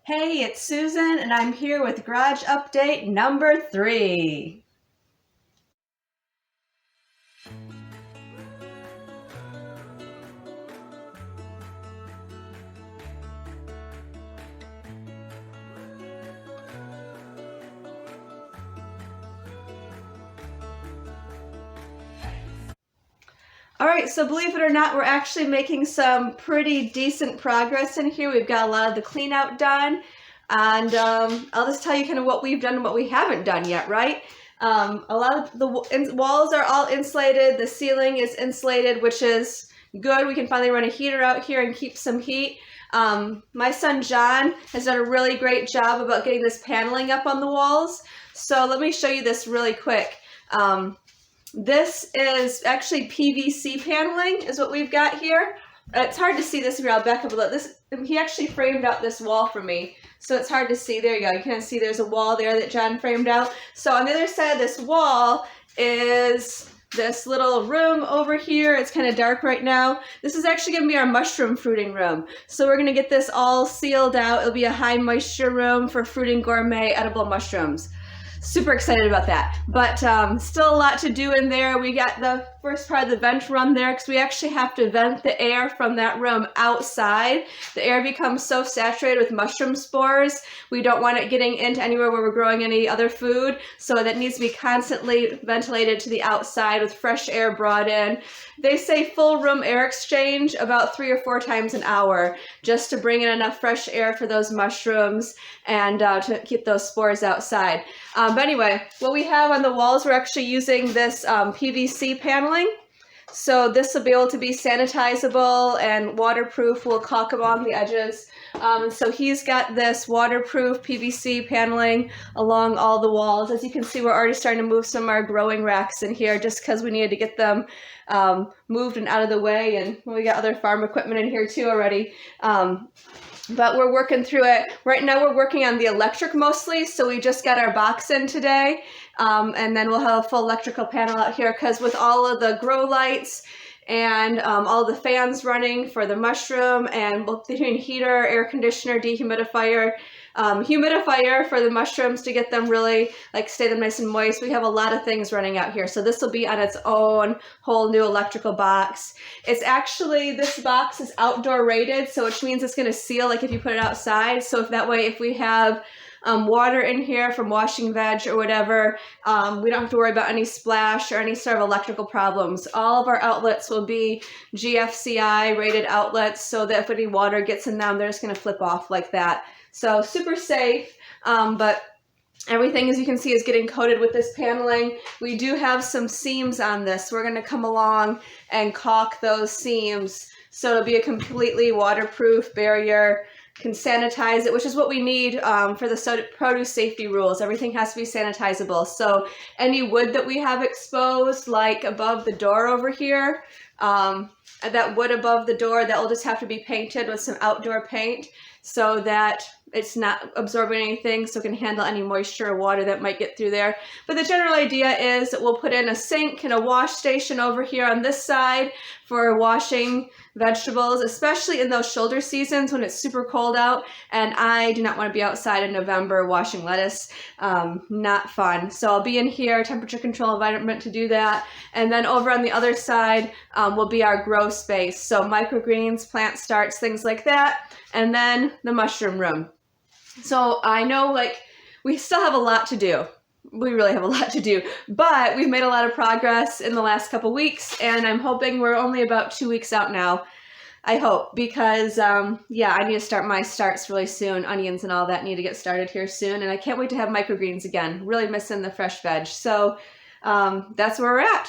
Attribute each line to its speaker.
Speaker 1: Hey, it's Susan, and I'm here with garage update number 3. All right, so believe it or not, we're actually making some pretty decent progress in here. We've got a lot of the clean out done, and I'll just tell you kind of what we've done and what we haven't done yet, right? A lot of the walls are all insulated. The ceiling is insulated, which is good. We can finally run a heater out here and keep some heat. My son John has done a really great job about getting this paneling up on the walls. So let me show you this really quick. This is actually PVC paneling is what we've got here. It's hard to see this here. I'll back up a little. He actually framed out this wall for me, so it's hard to see. There you go. You can see there's a wall there that John framed out. So on the other side of this wall is this little room over here. It's kind of dark right now. This is actually going to be our mushroom fruiting room. So we're going to get this all sealed out. It'll be a high moisture room for fruiting gourmet edible mushrooms. Super excited about that, but still a lot to do in there. We got the first part of the vent run there because we actually have to vent the air from that room outside. The air becomes so saturated with mushroom spores, we don't want it getting into anywhere where we're growing any other food, so that needs to be constantly ventilated to the outside with fresh air brought in. They say full room air exchange about 3 or 4 times an hour just to bring in enough fresh air for those mushrooms and to keep those spores outside. But anyway, what we have on the walls, we're actually using this PVC paneling. So this will be able to be sanitizable and waterproof. We'll caulk along the edges. So he's got this waterproof PVC paneling along all the walls. As you can see, we're already starting to move some of our growing racks in here just because we needed to get them moved and out of the way. And we got other farm equipment in here too already. But we're working through it. Right now we're working on the electric mostly, so we just got our box in today, and then we'll have a full electrical panel out here because with all of the grow lights and all the fans running for the mushroom and between heater, air conditioner, dehumidifier, humidifier for the mushrooms to get them really stay them nice and moist. We have a lot of things running out here. So this will be on its own whole new electrical box. It's actually, this box is outdoor rated, so which means it's going to seal if you put it outside. So if that way, if we have water in here from washing veg or whatever, we don't have to worry about any splash or any sort of electrical problems. All of our outlets will be GFCI rated outlets so that if any water gets in them, they're just going to flip off like that. So super safe, but everything, as you can see, is getting coated with this paneling. We do have some seams on this. We're going to come along and caulk those seams so it'll be a completely waterproof barrier. Can sanitize it, which is what we need for the produce safety rules. Everything has to be sanitizable. So any wood that we have exposed, like above the door over here, that wood above the door, that will just have to be painted with some outdoor paint so that it's not absorbing anything, so it can handle any moisture or water that might get through there. But the general idea is that we'll put in a sink and a wash station over here on this side for washing vegetables, especially in those shoulder seasons when it's super cold out, and I do not want to be outside in November washing lettuce. Not fun. So I'll be in here, temperature control environment to do that. And then over on the other side will be our grow space. So microgreens, plant starts, things like that. And then the mushroom room. So I know we still have a lot to do. We really have a lot to do, but we've made a lot of progress in the last couple weeks, and I'm hoping we're only about 2 weeks out now. I hope, because yeah, I need to start my starts really soon. Onions and all that need to get started here soon, and I can't wait to have microgreens again. Really missing the fresh veg. So that's where we're at.